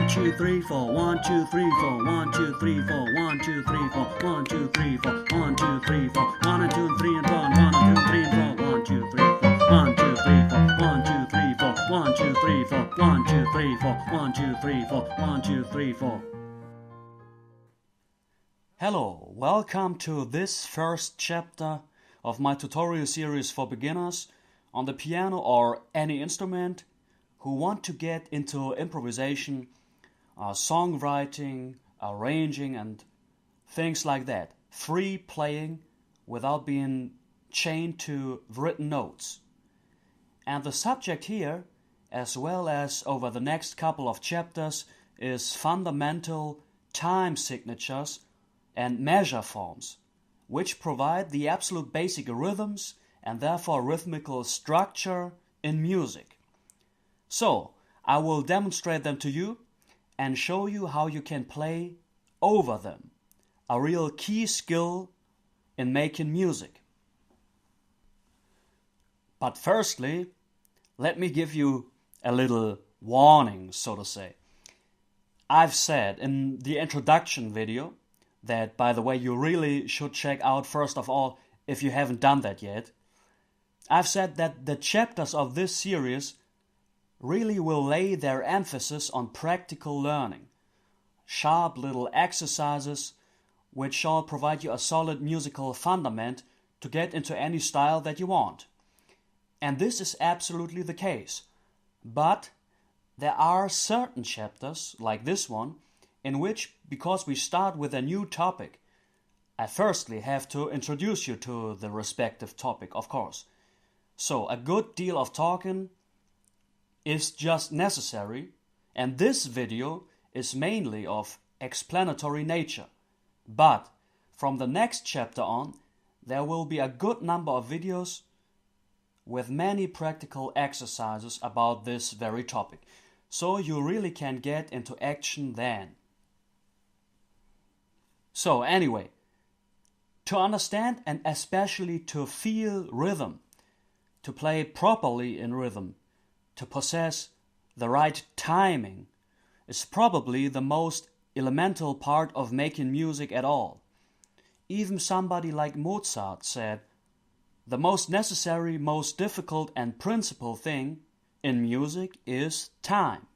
1, 2, 3, 4, 1, 2, 3, 4, 1, 2, 3, 4, 1, 2, 3, 4, 1, 2, 3, 4, 1, 2, 3, 4, 1 and 2 and 3 and 4, 1 and 2, 3 and 4, 1, 2, 3, 4, 1, 2, 3, 4, 1, 2, 3, 4, 1, 2, 3, 4, 1, 2, 3, 4, 1, 2, 3, 4, 1, 2, 3, 4. Hello, welcome to this first chapter of my tutorial series for beginners on the piano or any instrument who want to get into improvisation, songwriting, arranging and things like that. Free playing without being chained to written notes. And the subject here, as well as over the next couple of chapters, is fundamental time signatures and measure forms, which provide the absolute basic rhythms and therefore rhythmical structure in music. So, I will demonstrate them to you and show you how you can play over them, a real key skill in making music. But firstly, let me give you a little warning, so to say. I've said in the introduction video that, by the way, you really should check out first of all if you haven't done that yet. I've said that the chapters of this series really will lay their emphasis on practical learning, sharp little exercises which shall provide you a solid musical fundament to get into any style that you want. And this is absolutely the case. But there are certain chapters, like this one, in which, because we start with a new topic, I firstly have to introduce you to the respective topic, of course. So a good deal of talking is just necessary, and this video is mainly of explanatory nature. But from the next chapter on, there will be a good number of videos with many practical exercises about this very topic. So you really can get into action then. So anyway, to understand and especially to feel rhythm, to play properly in rhythm, to possess the right timing is probably the most elemental part of making music at all. Even somebody like Mozart said, "The most necessary, most difficult and principal thing in music is time."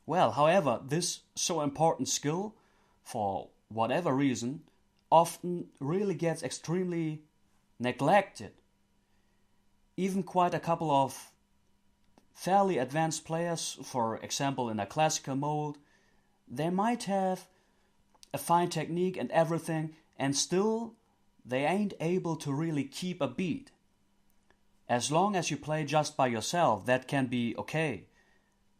Well, however, this so important skill, for whatever reason, often really gets extremely neglected. Even quite a couple of fairly advanced players, for example in a classical mode, they might have a fine technique and everything, and still they ain't able to really keep a beat. As long as you play just by yourself, that can be okay.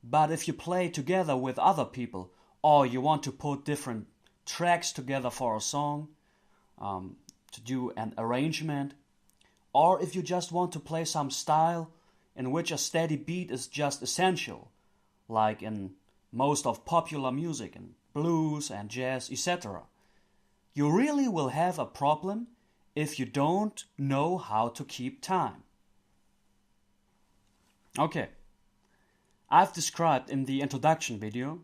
But if you play together with other people, or you want to put different tracks together for a song, to do an arrangement, or if you just want to play some style in which a steady beat is just essential, like in most of popular music, in blues and jazz, etc., you really will have a problem if you don't know how to keep time. Okay, I've described in the introduction video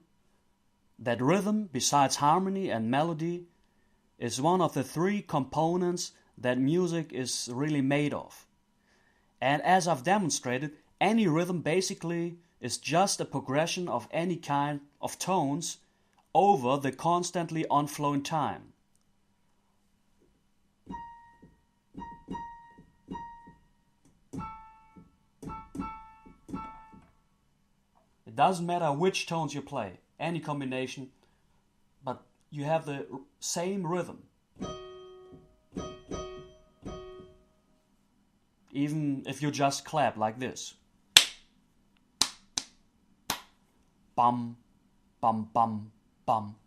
that rhythm, besides harmony and melody, is one of the three components that music is really made of. And as I've demonstrated, any rhythm basically is just a progression of any kind of tones over the constantly on-flowing time. It doesn't matter which tones you play, any combination, but you have the same rhythm. Even if you just clap like this. Bum, bum, bum, bum.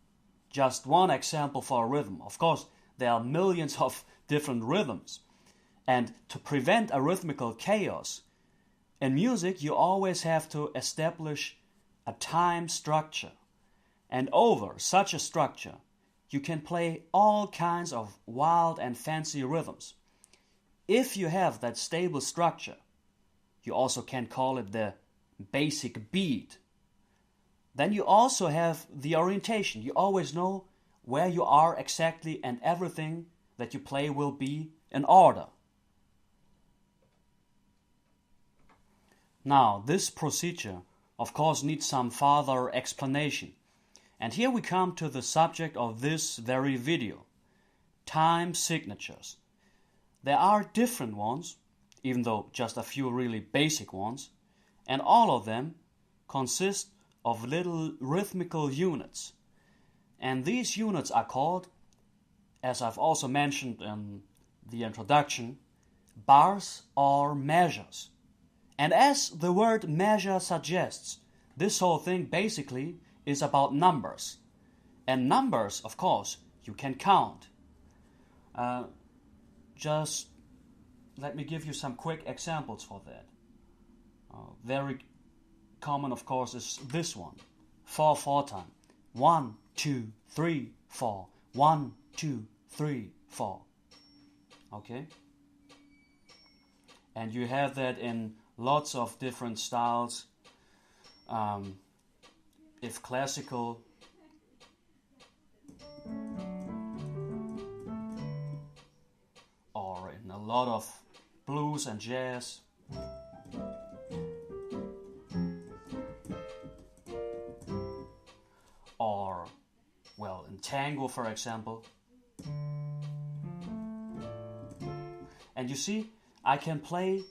Just one example for a rhythm. Of course, there are millions of different rhythms. And to prevent a rhythmical chaos, in music you always have to establish a time structure. And over such a structure, you can play all kinds of wild and fancy rhythms. If you have that stable structure, you also can call it the basic beat. then you also have the orientation. You always know where you are exactly, and everything that you play will be in order. Now, this procedure, of course, needs some further explanation. And here we come to the subject of this very video: time signatures. There are different ones, even though just a few really basic ones, and all of them consist of little rhythmical units. And these units are called, as I've also mentioned in the introduction, bars or measures. And as the word measure suggests, this whole thing basically is about numbers. And numbers, of course, you can count. Just let me give you some quick examples for that. Very common, of course, is this one. 4/4 time. 1, 2, 3, 4. 1, 2, 3, 4. Okay? And you have that in lots of different styles. If classical, or in a lot of blues and jazz. Or, well, in tango, for example. And you see, I can play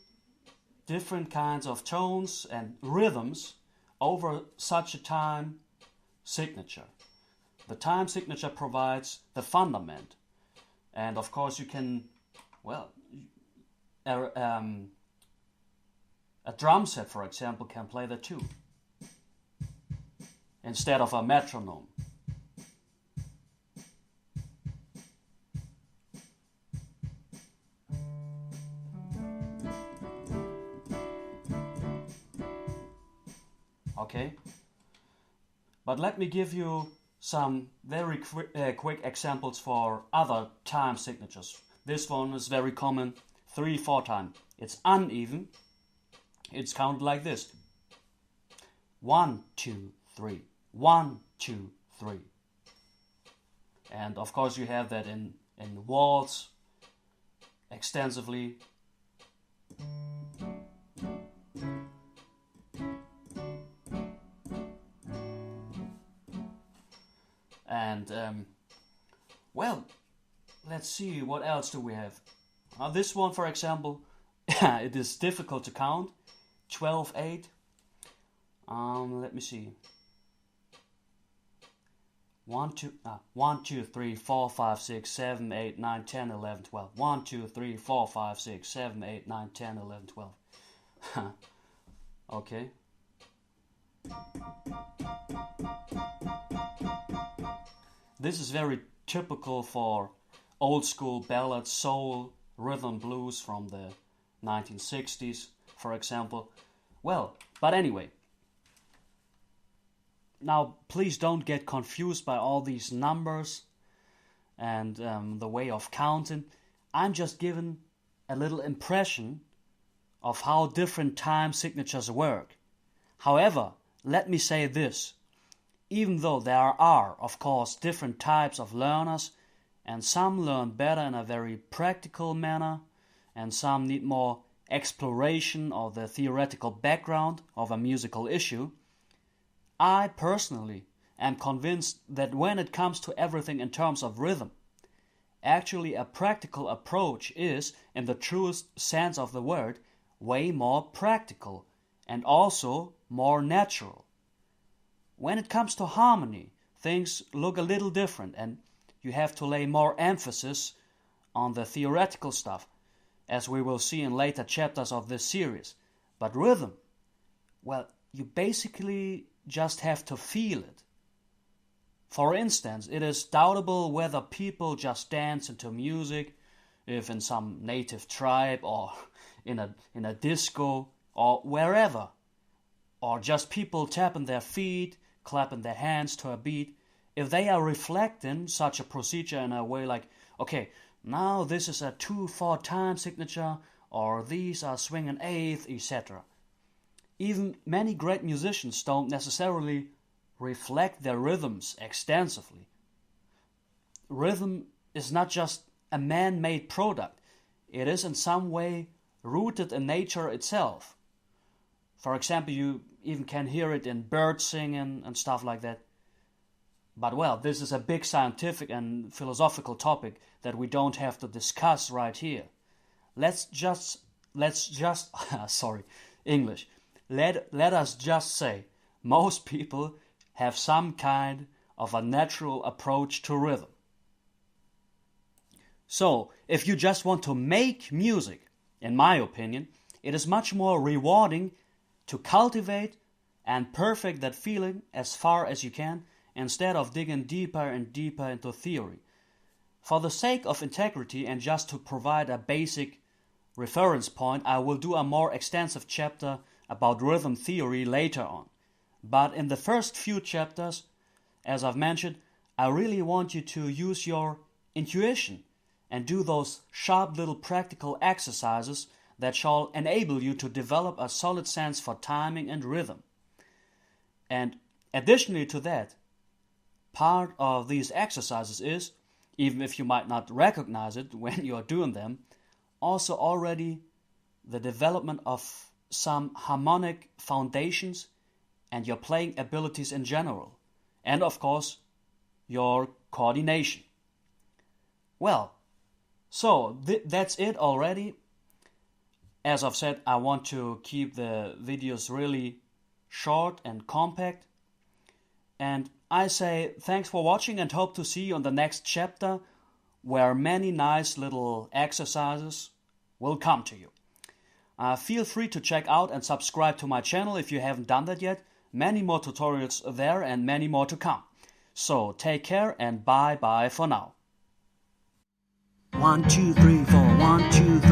different kinds of tones and rhythms over such a time signature. The time signature provides the fundament. And of course you can, well, a drum set, for example, can play that too, instead of a metronome. Okay, but let me give you some very quick examples for other time signatures. This one is very common, 3/4 time. It's uneven. It's counted like this: 1, 2, 3, 1, 2, 3. And of course you have that in waltz extensively. And well, let's see, what else do we have? This one, for example, it is difficult to count. 12/8. Let me see. 1, 2, 3, 4, 5, 6, 7, 8, 9, 10, 11, 12. 1, 2, 3, 4, 5, 6, 7, 8, 9, 10, 11, 12. Okay. This is very typical for old school ballad, soul, rhythm blues from the 1960s, for example. Well, but anyway. Now, please don't get confused by all these numbers and the way of counting. I'm just giving a little impression of how different time signatures work. However, let me say this. Even though there are, of course, different types of learners, and some learn better in a very practical manner, and some need more exploration of the theoretical background of a musical issue, I personally am convinced that when it comes to everything in terms of rhythm, actually a practical approach is, in the truest sense of the word, way more practical and also more natural. When it comes to harmony, things look a little different, and you have to lay more emphasis on the theoretical stuff, as we will see in later chapters of this series. But rhythm, well, you basically just have to feel it. For instance, it is doubtable whether people just dance into music, if in some native tribe or in a disco or wherever, or just people tapping their feet, clapping their hands to a beat, if they are reflecting such a procedure in a way like, okay, now this is a 2/4 time signature, or these are swinging eighth, etc. Even many great musicians don't necessarily reflect their rhythms extensively. Rhythm is not just a man-made product. It is in some way rooted in nature itself. For example, you even can hear it in birds singing and stuff like that. But well, this is a big scientific and philosophical topic that we don't have to discuss right here. Let's just sorry, English. Let us just say most people have some kind of a natural approach to rhythm. So, if you just want to make music, in my opinion, it is much more rewarding to cultivate and perfect that feeling as far as you can, instead of digging deeper and deeper into theory. For the sake of integrity and just to provide a basic reference point, I will do a more extensive chapter about rhythm theory later on. But in the first few chapters, as I've mentioned, I really want you to use your intuition and do those sharp little practical exercises that shall enable you to develop a solid sense for timing and rhythm. And additionally to that, part of these exercises is, even if you might not recognize it when you are doing them, also already the development of some harmonic foundations and your playing abilities in general. And of course, your coordination. Well, so that's it already. As I've said, I want to keep the videos really short and compact. And I say thanks for watching and hope to see you on the next chapter, where many nice little exercises will come to you. Feel free to check out and subscribe to my channel if you haven't done that yet. Many more tutorials there and many more to come. So take care and bye-bye for now. 1, 2, 3, 4, 1, 2, 3.